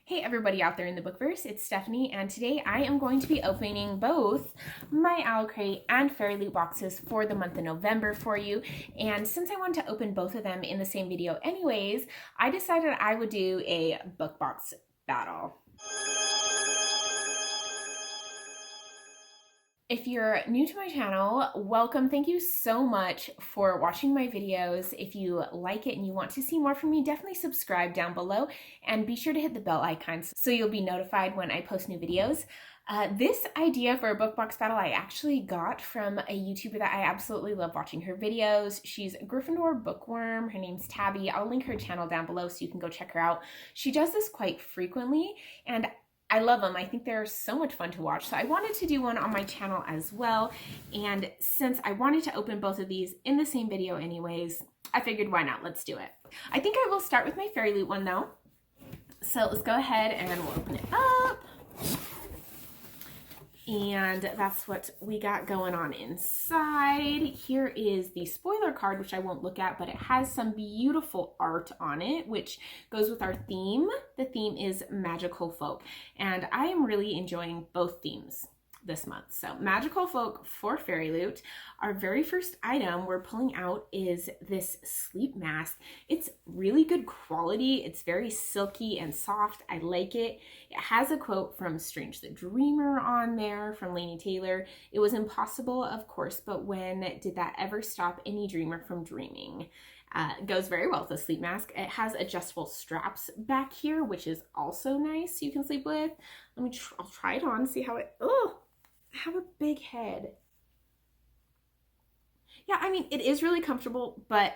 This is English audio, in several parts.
Hey everybody out there in the bookverse, it's Stephanie, and today I am going to be opening both my Owlcrate and Fairyloot boxes for the month of November for you. And since I want to open both of them in the same video anyways, I decided I would do a book box battle. If you're new to my channel, welcome. Thank you so much for watching my videos. If you like it and you want to see more from me, definitely subscribe down below and be sure to hit the bell icon so you'll be notified when I post new videos. This idea for a book box battle I actually got from a YouTuber that I absolutely love watching her videos. She's a Gryffindor bookworm. Her name's Tabby. I'll link her channel down below so you can go check her out. She does this quite frequently and I love them. I think they're so much fun to watch. So I wanted to do one on my channel as well. And since I wanted to open both of these in the same video anyways, I figured why not? Let's do it. I think I will start with my Fairyloot one though. So let's go ahead and we'll open it up. And that's what we got going on inside. Here is the spoiler card, which I won't look at, but it has some beautiful art on it, which goes with our theme. The theme is magical folk, and I am really enjoying both themes this month. So magical folk for Fairyloot. Our very first item we're pulling out is this sleep mask. It's really good quality. It's very silky and soft. I like it. It has a quote from Strange the Dreamer on there from Laini Taylor. It was impossible, of course, but when did that ever stop any dreamer from dreaming? Goes very well with the sleep mask. It has adjustable straps back here, which is also nice. You can sleep with. I'll try it on, see how it, I have a big head. Yeah, I mean, it is really comfortable, but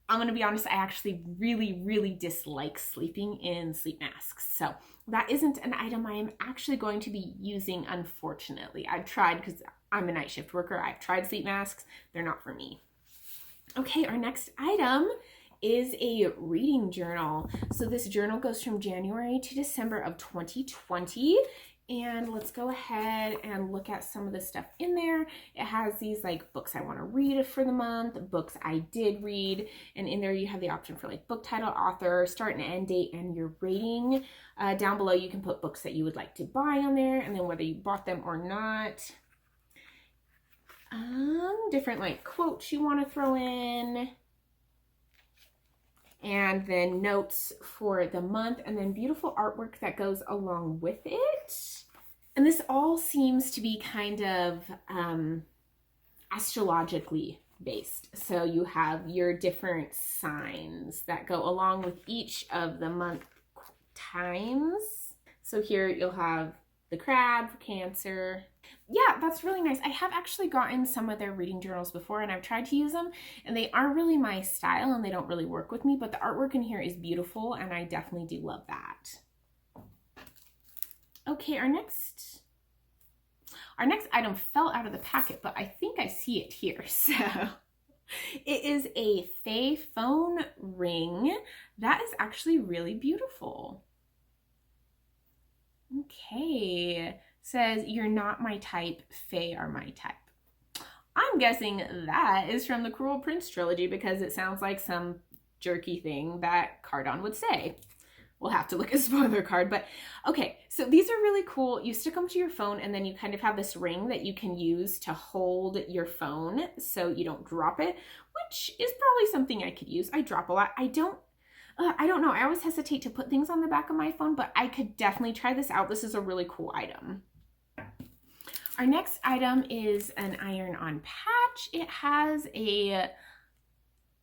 I'm going to be honest, I actually really dislike sleeping in sleep masks. So that isn't an item I am actually going to be using, unfortunately. I've tried because I'm a night shift worker. I've tried sleep masks. They're not for me. Okay, our next item is a reading journal. So this journal goes from January to December of 2020. And let's go ahead and look at some of the stuff in there. It has these like books I want to read for the month, books I did read, and in there you have the option for like book title, author, start and end date, and your rating. Down below you can put books that you would like to buy on there, and then whether you bought them or not. Different like quotes you want to throw in. And then notes for the month, and then beautiful artwork that goes along with it. And this all seems to be kind of astrologically based. So you have your different signs that go along with each of the month times. So here you'll have the crab for Cancer. Yeah, that's really nice. I have actually gotten some of their reading journals before and I've tried to use them and they aren't really my style and they don't really work with me, but the artwork in here is beautiful and I definitely do love that. Okay, our next item fell out of the packet, but I think I see it here. So it is a Fae phone ring. That is actually really beautiful. Okay. Says, "You're not my type, Fae are my type." I'm guessing that is from the Cruel Prince trilogy because it sounds like some jerky thing that Cardon would say. We'll have to look at the spoiler card, but okay. So these are really cool. You stick them to your phone and then you kind of have this ring that you can use to hold your phone so you don't drop it, which is probably something I could use. I drop a lot. I don't know. I always hesitate to put things on the back of my phone, but I could definitely try this out. This is a really cool item. Our next item is an iron-on patch. It has a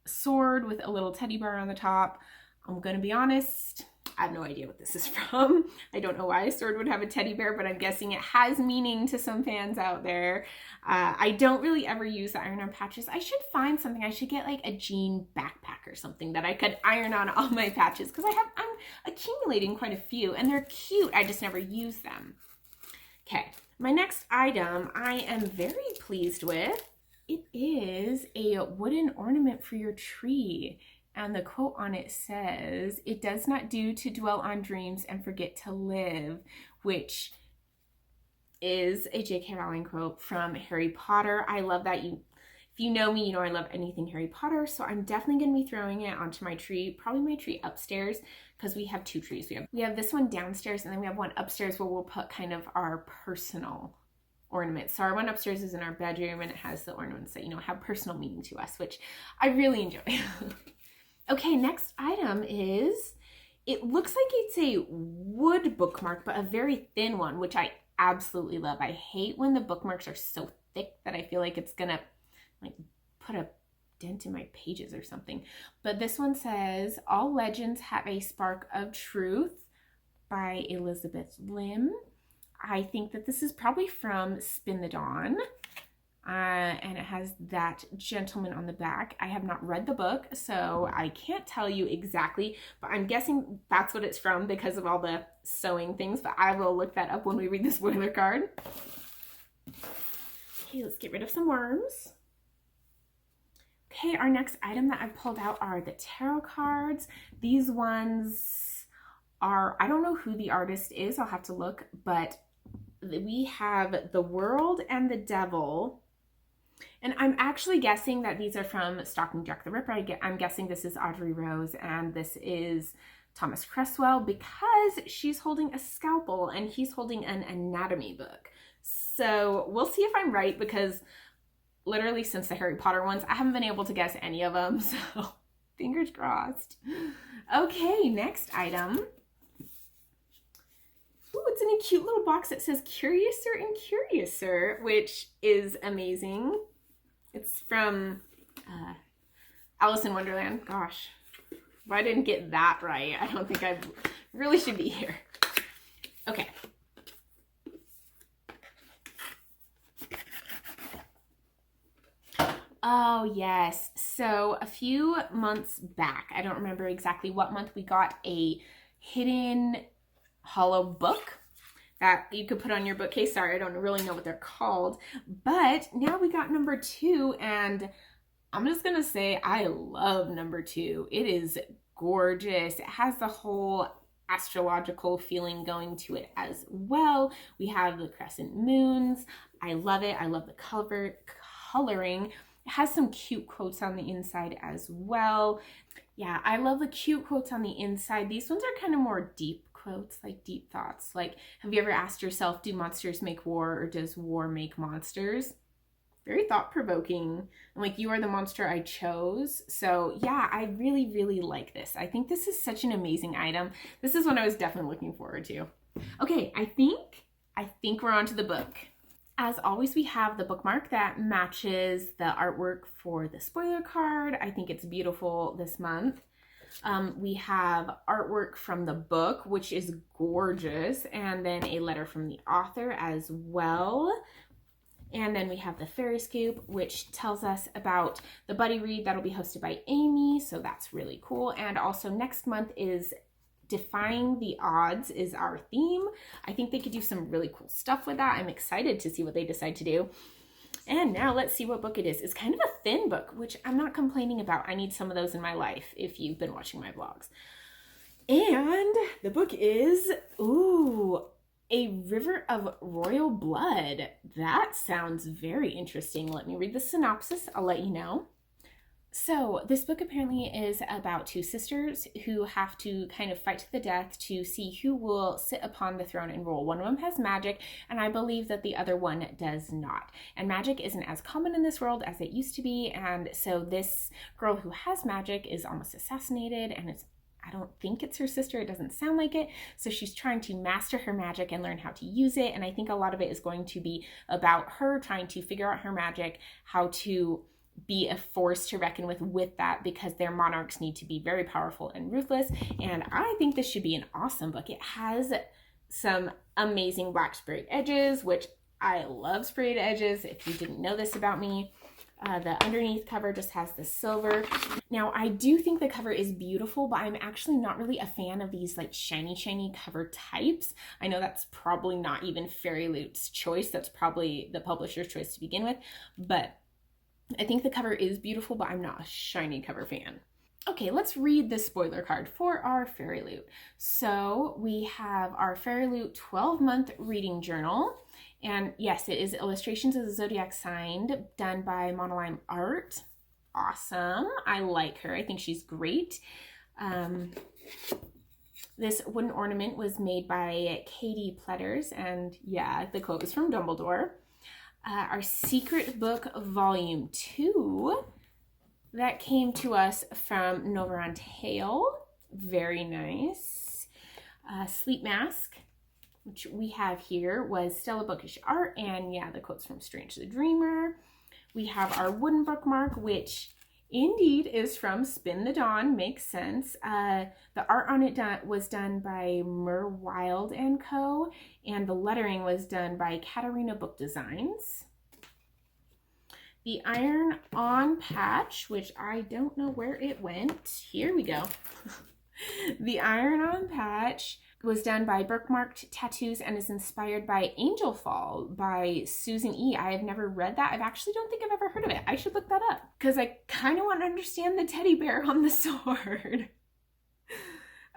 sword with a little teddy bear on the top. I'm going to be honest, I have no idea what this is from. I don't know why a sword would have a teddy bear, but I'm guessing it has meaning to some fans out there. I don't really ever use the iron-on patches. I should find something. I should get like a jean backpack or something that I could iron on all my patches because I'm accumulating quite a few and they're cute. I just never use them. Okay. My next item I am very pleased with. It is a wooden ornament for your tree. And the quote on it says, "It does not do to dwell on dreams and forget to live," which is a J.K. Rowling quote from Harry Potter. I love that. If If you know me, you know I love anything Harry Potter, so I'm definitely going to be throwing it onto my tree, probably my tree upstairs, because we have 2 trees. We have this one downstairs, and then we have one upstairs where we'll put kind of our personal ornaments. So our one upstairs is in our bedroom, and it has the ornaments that, you know, have personal meaning to us, which I really enjoy. Okay, next item is, it looks like it's a wood bookmark, but a very thin one, which I absolutely love. I hate when the bookmarks are so thick that I feel like it's gonna like put a dent in my pages or something. But this one says, All Legends Have a Spark of Truth by Elizabeth Lim. I think that this is probably from Spin the Dawn. And it has that gentleman on the back. I have not read the book, so I can't tell you exactly, but I'm guessing that's what it's from because of all the sewing things, but I will look that up when we read the spoiler card. Okay, let's get rid of some worms. Okay, our next item that I've pulled out are the tarot cards. These ones are, I don't know who the artist is, I'll have to look, but we have the World and the Devil. And I'm actually guessing that these are from Stalking Jack the Ripper. I'm guessing this is Audrey Rose and this is Thomas Cresswell because she's holding a scalpel and he's holding an anatomy book. So we'll see if I'm right because literally since the Harry Potter ones, I haven't been able to guess any of them. So fingers crossed. Okay, next item. Ooh, it's in a cute little box that says Curiouser and Curiouser, which is amazing. It's from Alice in Wonderland. Gosh, if I didn't get that right, I don't think I really should be here. Okay. Oh, yes. So a few months back, I don't remember exactly what month, we got a hidden hollow book that you could put on your bookcase. Sorry, I don't really know what they're called, but now we got number 2, and I'm just gonna say I love number 2. It is gorgeous. It has the whole astrological feeling going to it as well. We have the crescent moons. I love it. I love the coloring. It has some cute quotes on the inside as well. Yeah, I love the cute quotes on the inside. These ones are kind of more deep quotes, like deep thoughts. Like, have you ever asked yourself, do monsters make war or does war make monsters? Very thought-provoking. And like, you are the monster I chose. So yeah, I really, really like this. I think this is such an amazing item. This is one I was definitely looking forward to. Okay, I think we're on to the book. As always, we have the bookmark that matches the artwork for the spoiler card. I think it's beautiful this month. We have artwork from the book, which is gorgeous, and then a letter from the author as well. And then we have the Fairy Scoop, which tells us about the buddy read that'll be hosted by Amy, so that's really cool. And also next month is Defying the Odds is our theme. I think they could do some really cool stuff with that. I'm excited to see what they decide to do. And now let's see what book it is. It's kind of a thin book, which I'm not complaining about. I need some of those in my life if you've been watching my vlogs. And the book is, ooh, A River of Royal Blood. That sounds very interesting. Let me read the synopsis. I'll let you know. So this book apparently is about 2 sisters who have to kind of fight to the death to see who will sit upon the throne and rule. One of them has magic, and I believe that the other one does not. And magic isn't as common in this world as it used to be, and so this girl who has magic is almost assassinated, and I don't think it's her sister. It doesn't sound like it. So she's trying to master her magic and learn how to use it, and I think a lot of it is going to be about her trying to figure out her magic, how to be a force to reckon with that, because their monarchs need to be very powerful and ruthless. And I think this should be an awesome book. It has some amazing black sprayed edges, which I love sprayed edges. If you didn't know this about me, the underneath cover just has the silver. Now, I do think the cover is beautiful, but I'm actually not really a fan of these like shiny cover types. I know that's probably not even Fairyloot's choice. That's probably the publisher's choice to begin with, but I think the cover is beautiful, but I'm not a shiny cover fan. Okay, let's read the spoiler card for our Fairyloot. So we have our Fairyloot 12-month reading journal, And yes, it is Illustrations of the Zodiac Sign done by Monoline Art. Awesome. I like her. I think she's great. This wooden ornament was made by Katie Pletters, and yeah, the quote is from Dumbledore. Our Secret Book Volume 2 that came to us from Nova on Tail. Very nice. Sleep Mask, which we have here, was Stella Bookish Art, and yeah, the quote's from Strange the Dreamer. We have our wooden bookmark, which indeed is from Spin the Dawn. Makes sense. The art on it was done by Mer Wild & Co. And the lettering was done by Katarina Book Designs. The iron-on patch, which I don't know where it went. Here we go. The iron-on patch was done by Birkmarked Tattoos and is inspired by Angel Fall by Susan E. I have never read that. I actually don't think I've ever heard of it. I should look that up because I kind of want to understand the teddy bear on the sword.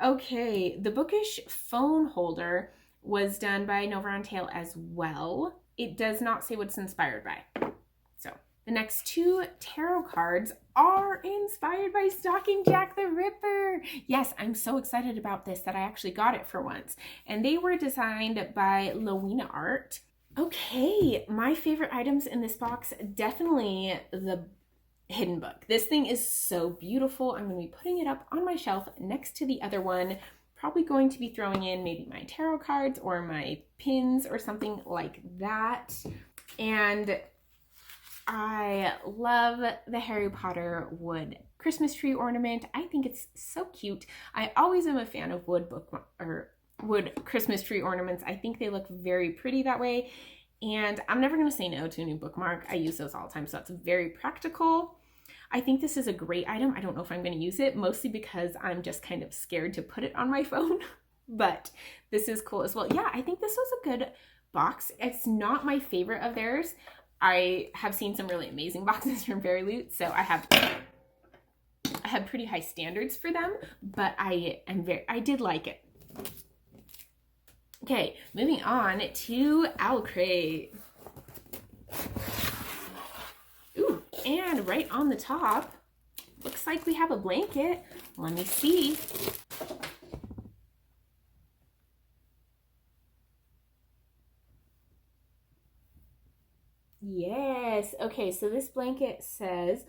Okay, the bookish phone holder was done by Nova on Tail as well. It does not say what it's inspired by. So the next two tarot cards are inspired by Stalking Jack the Ripper. Yes, I'm so excited about this that I actually got it for once. And they were designed by Lowena Art. Okay, my favorite items in this box, definitely the hidden book. This thing is so beautiful. I'm going to be putting it up on my shelf next to the other one. Probably going to be throwing in maybe my tarot cards or my pins or something like that. And I love the Harry Potter wood Christmas tree ornament. I think it's so cute. I always am a fan of wood Christmas tree ornaments. I think they look very pretty that way. And I'm never going to say no to a new bookmark. I use those all the time, so that's very practical. I think this is a great item. I don't know if I'm going to use it, mostly because I'm just kind of scared to put it on my phone. But this is cool as well. Yeah, I think this was a good box. It's not my favorite of theirs. I have seen some really amazing boxes from Fairyloot, so I have pretty high standards for them, but I did like it. Okay, moving on to Owlcrate. Ooh, and right on the top, looks like we have a blanket. Let me see. Yes. Okay, so this blanket says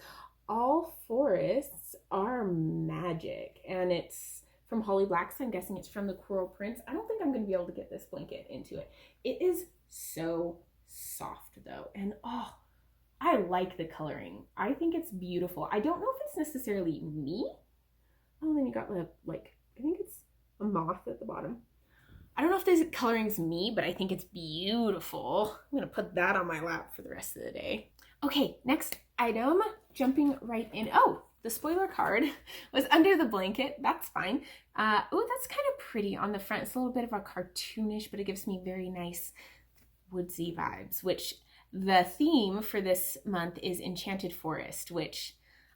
all forests are magic, and it's from Holly Black, so I'm guessing it's from the Coral Prince. I don't think I'm going to be able to get this blanket into it. It is so soft though, and oh, I like the coloring. I think it's beautiful. I don't know if it's necessarily me. Oh, then you got the, like, I think it's a moth at the bottom. I don't know if this coloring's me, but I think it's beautiful. I'm gonna put that on my lap for the rest of the day. Okay, next item, jumping right in. Oh, the spoiler card was under the blanket. That's fine. Oh, that's kind of pretty on the front. It's a little bit of a cartoonish, but it gives me very nice woodsy vibes, which the theme for this month is Enchanted Forest, which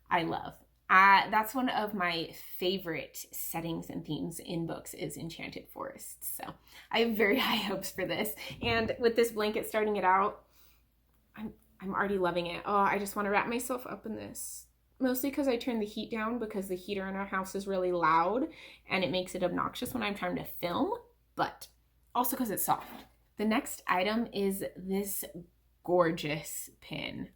I love. That's one of my favorite settings and themes in books is Enchanted Forests. So I have very high hopes for this. And with this blanket starting it out, I'm already loving it. Oh, I just want to wrap myself up in this. Mostly because I turned the heat down because the heater in our house is really loud and it makes it obnoxious when I'm trying to film, but also because it's soft. The next item is this gorgeous pin.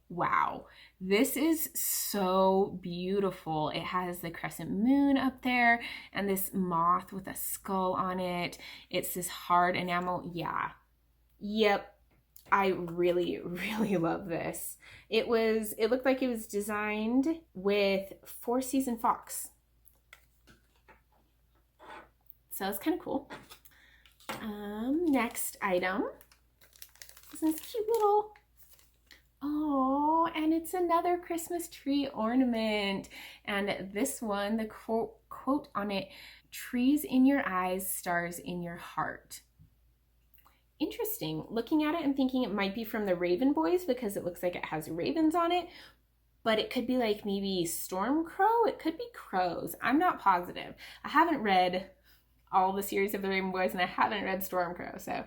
Wow, this is so beautiful. It has the crescent moon up there and this moth with a skull on it. It's this hard enamel. Yeah, yep, I really, really love this. It looked like it was designed with Four Season Fox. So it's kind of cool. Next item is this cute little, oh, and it's another Christmas tree ornament. And this one, the quote on it, trees in your eyes, stars in your heart. Interesting. Looking at it and thinking it might be from the Raven Boys because it looks like it has ravens on it, but it could be like maybe Storm Crow. It could be crows. I'm not positive. I haven't read all the series of the Raven Boys and I haven't read Storm Crow, so,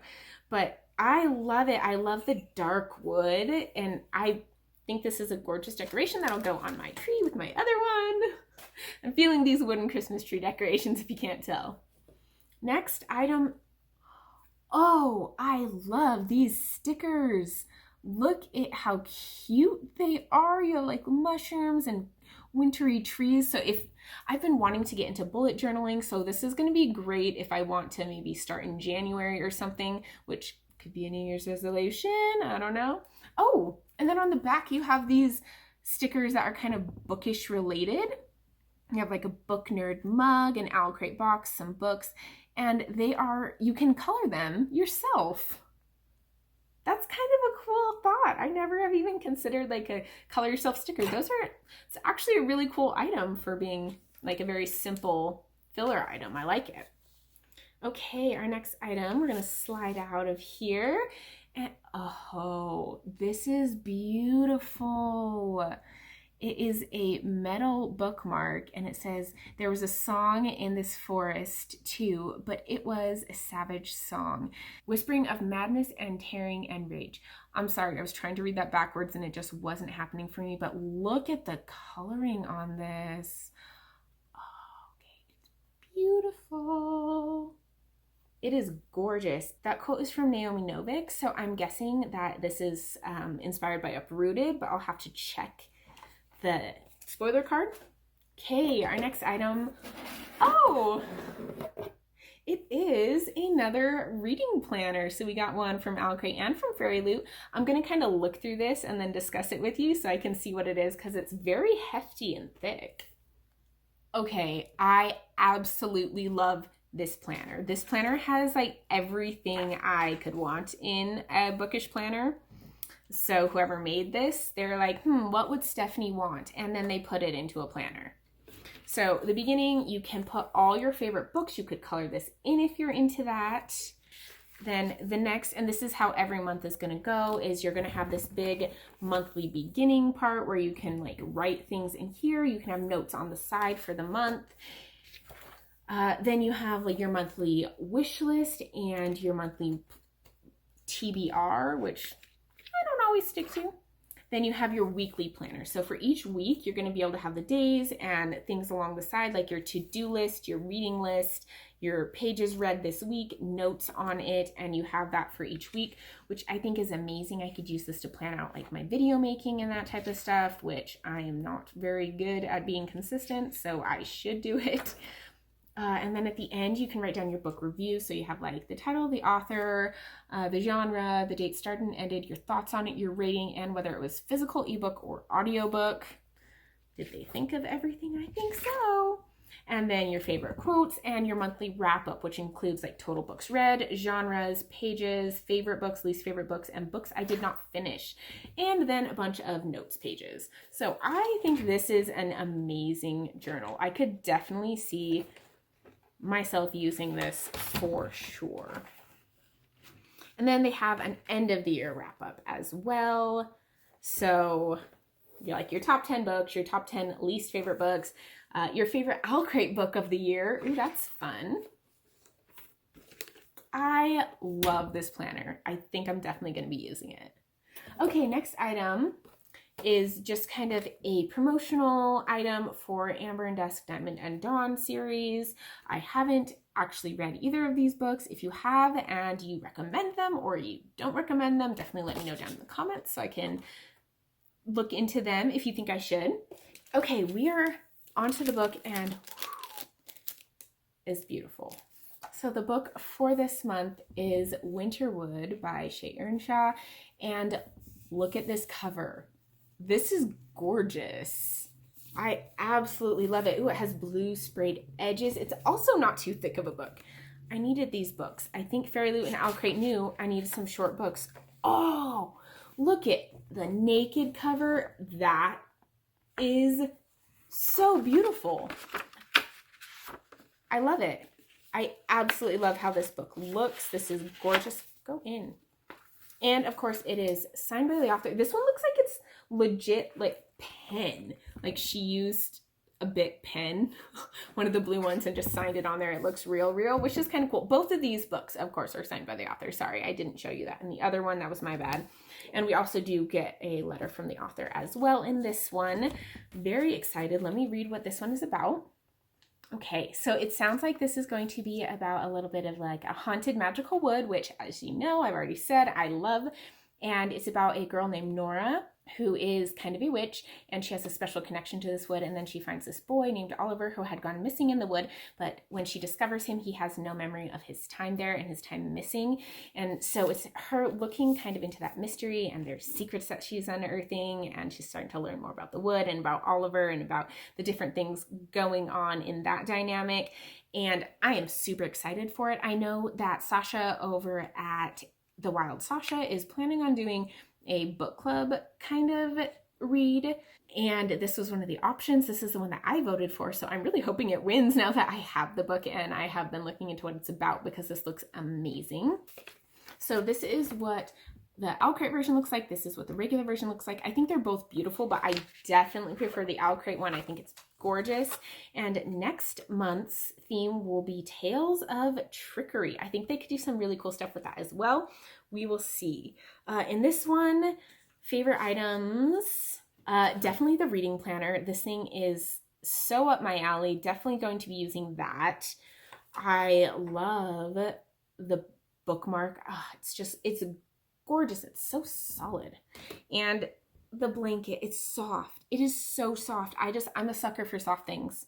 but I love it. I love the dark wood, and I think this is a gorgeous decoration that'll go on my tree with my other one. I'm feeling these wooden Christmas tree decorations if you can't tell. Next item. Oh, I love these stickers. Look at how cute they are. You have like mushrooms and wintry trees. So if I've been wanting to get into bullet journaling, so this is going to be great if I want to maybe start in January or something, which could be a New Year's resolution. I don't know. Oh, and then on the back, you have these stickers that are kind of bookish related. You have like a book nerd mug, an Owlcrate box, some books, and you can color them yourself. That's kind of a cool thought. I never have even considered like a color yourself sticker. It's actually a really cool item for being like a very simple filler item. I like it. Okay, our next item, we're gonna slide out of here. And oh, this is beautiful. It is a metal bookmark, and it says, "There was a song in this forest too, but it was a savage song, whispering of madness and tearing and rage." I'm sorry, I was trying to read that backwards and it just wasn't happening for me, but look at the coloring on this. Oh, okay, it's beautiful. It is gorgeous. That quote is from Naomi Novik, so I'm guessing that this is inspired by Uprooted, but I'll have to check the spoiler card. Okay, our next item. Oh, it is another reading planner. So we got one from Owlcrate and from Fairyloot. I'm going to kind of look through this and then discuss it with you so I can see what it is, because it's very hefty and thick. Okay, I absolutely love this planner. This planner has like everything I could want in a bookish planner. So whoever made this, they're like, what would Stephanie want? And then they put it into a planner. So the beginning, you can put all your favorite books. You could color this in if you're into that. Then the next, and this is how every month is going to go, is you're going to have this big monthly beginning part where you can like write things in here. You can have notes on the side for the month. Then you have like your monthly wish list and your monthly TBR, which I don't always stick to. Then you have your weekly planner. So for each week, you're going to be able to have the days and things along the side, like your to-do list, your reading list, your pages read this week, notes on it, and you have that for each week, which I think is amazing. I could use this to plan out like my video making and that type of stuff, which I am not very good at being consistent, so I should do it. And then at the end, you can write down your book review. So you have like the title, the author, the genre, the date started and ended, your thoughts on it, your rating, and whether it was physical, ebook, or audiobook. Did they think of everything? I think so. And then your favorite quotes and your monthly wrap up, which includes like total books read, genres, pages, favorite books, least favorite books, and books I did not finish. And then a bunch of notes pages. So I think this is an amazing journal. I could definitely see myself using this for sure. And then they have an end of the year wrap up as well. So you're like your top 10 books, your top 10 least favorite books, your favorite Owlcrate book of the year. Ooh, that's fun. I love this planner. I think I'm definitely going to be using it. Okay, next item is just kind of a promotional item for Amber and Dusk, Diamond and Dawn series. I haven't actually read either of these books. If you have and you recommend them or you don't recommend them, definitely let me know down in the comments so I can look into them if you think I should. Okay, we are onto the book, and it's beautiful. So the book for this month is Winterwood by Shay Earnshaw, and look at this cover. This is gorgeous. I absolutely love it. Ooh, it has blue sprayed edges. It's also not too thick of a book. I needed these books. I think Fairyloot and Owlcrate knew I needed some short books. Oh, look at the naked cover. That is so beautiful. I love it. I absolutely love how this book looks. This is gorgeous. Go in. And of course it is signed by the author. This one looks like it's legit like pen. Like she used a Bic pen, one of the blue ones, and just signed it on there. It looks real, which is kind of cool. Both of these books, of course, are signed by the author. Sorry, I didn't show you that in the other one. That was my bad. And we also do get a letter from the author as well in this one. Very excited. Let me read what this one is about. Okay, so it sounds like this is going to be about a little bit of like a haunted magical wood, which, as you know, I've already said I love. And it's about a girl named Nora who is kind of a witch, and she has a special connection to this wood. And then she finds this boy named Oliver who had gone missing in the wood, but when she discovers him, he has no memory of his time there and his time missing. And so it's her looking kind of into that mystery, and there's secrets that she's unearthing, and she's starting to learn more about the wood and about Oliver and about the different things going on in that dynamic. And I am super excited for it. I know that Sasha over at The Wild Sasha is planning on doing a book club kind of read, and this was one of the options. This is the one that I voted for, so I'm really hoping it wins now that I have the book and I have been looking into what it's about, because this looks amazing. So this is what the Owlcrate version looks like. This is what the regular version looks like. I think they're both beautiful, but I definitely prefer the Owlcrate one. I think it's gorgeous. And next month's theme will be Tales of Trickery. I think they could do some really cool stuff with that as well. We will see. In this one, favorite items, definitely the reading planner. This thing is so up my alley. Definitely going to be using that. I love the bookmark. It's gorgeous. It's so solid. And the blanket, it's soft. It is so soft. I'm a sucker for soft things.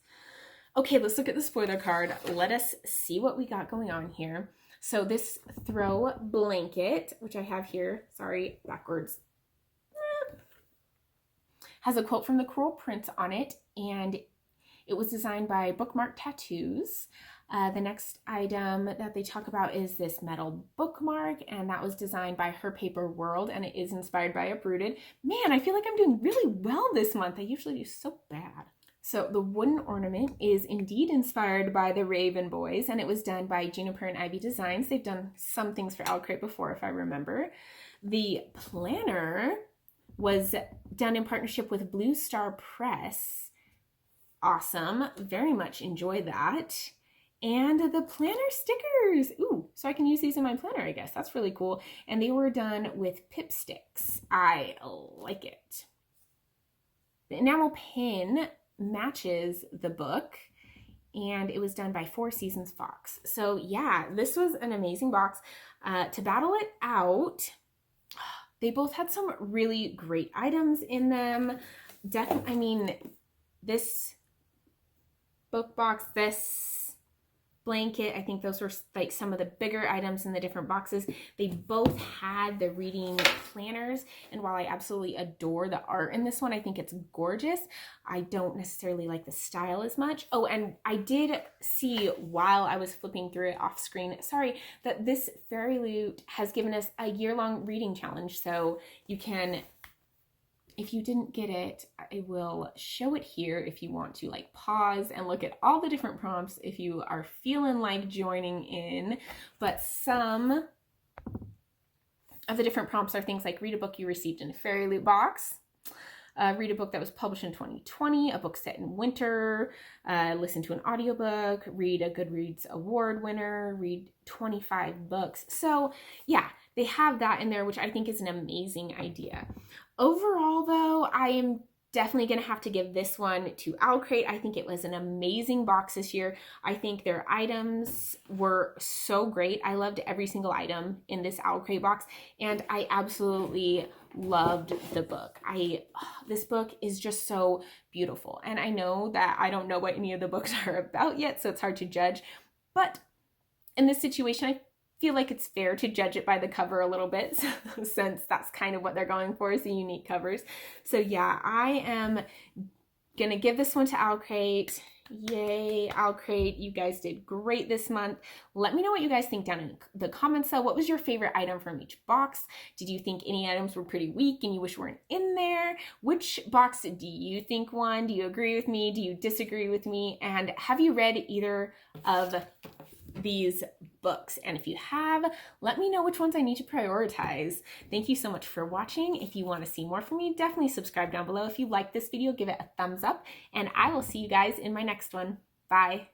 Okay, let's look at the spoiler card. Let us see what we got going on here. So this throw blanket, which I have here, sorry, backwards, has a quote from the Cruel Prince on it, and it was designed by Bookmark Tattoos. The next item that they talk about is this metal bookmark, and that was designed by Her Paper World, and it is inspired by Uprooted. Man, I feel like I'm doing really well this month. I usually do so bad. So the wooden ornament is indeed inspired by the Raven Boys, and it was done by Juniper and Ivy Designs. They've done some things for Owlcrate before, if I remember. The planner was done in partnership with Blue Star Press. Awesome. Very much enjoy that. And the planner stickers. Ooh, so I can use these in my planner, I guess. That's really cool. And they were done with pip sticks. I like it. The enamel pin matches the book, and it was done by Four Seasons Fox. So yeah, this was an amazing box. To battle it out, they both had some really great items in them. Definitely, I mean, this book box, this blanket, I think those were like some of the bigger items in the different boxes. They both had the reading planners, and while I absolutely adore the art in this one, I think it's gorgeous, I don't necessarily like the style as much. Oh, and I did see while I was flipping through it off screen, sorry, that this Fairyloot has given us a year-long reading challenge, so you can, if you didn't get it, I will show it here if you want to like pause and look at all the different prompts if you are feeling like joining in. But some of the different prompts are things like read a book you received in a Fairyloot box, read a book that was published in 2020, a book set in winter, listen to an audiobook, read a Goodreads award winner, read 25 books. So yeah, they have that in there, which I think is an amazing idea. Overall, though, I am definitely going to have to give this one to Owlcrate. I think it was an amazing box this year. I think their items were so great. I loved every single item in this Owlcrate box, and I absolutely loved the book. This book is just so beautiful, and I know that I don't know what any of the books are about yet, so it's hard to judge, but in this situation, I feel like it's fair to judge it by the cover a little bit, since that's kind of what they're going for, is the unique covers. So yeah, I am gonna give this one to Owlcrate. Yay, Owlcrate, you guys did great this month. Let me know what you guys think down in the comments though. What was your favorite item from each box? Did you think any items were pretty weak and you wish weren't in there? Which box do you think won? Do you agree with me? Do you disagree with me? And have you read either of these books. And if you have, let me know which ones I need to prioritize. Thank you so much for watching. If you want to see more from me, definitely subscribe down below. If you like this video, give it a thumbs up, and I will see you guys in my next one. Bye.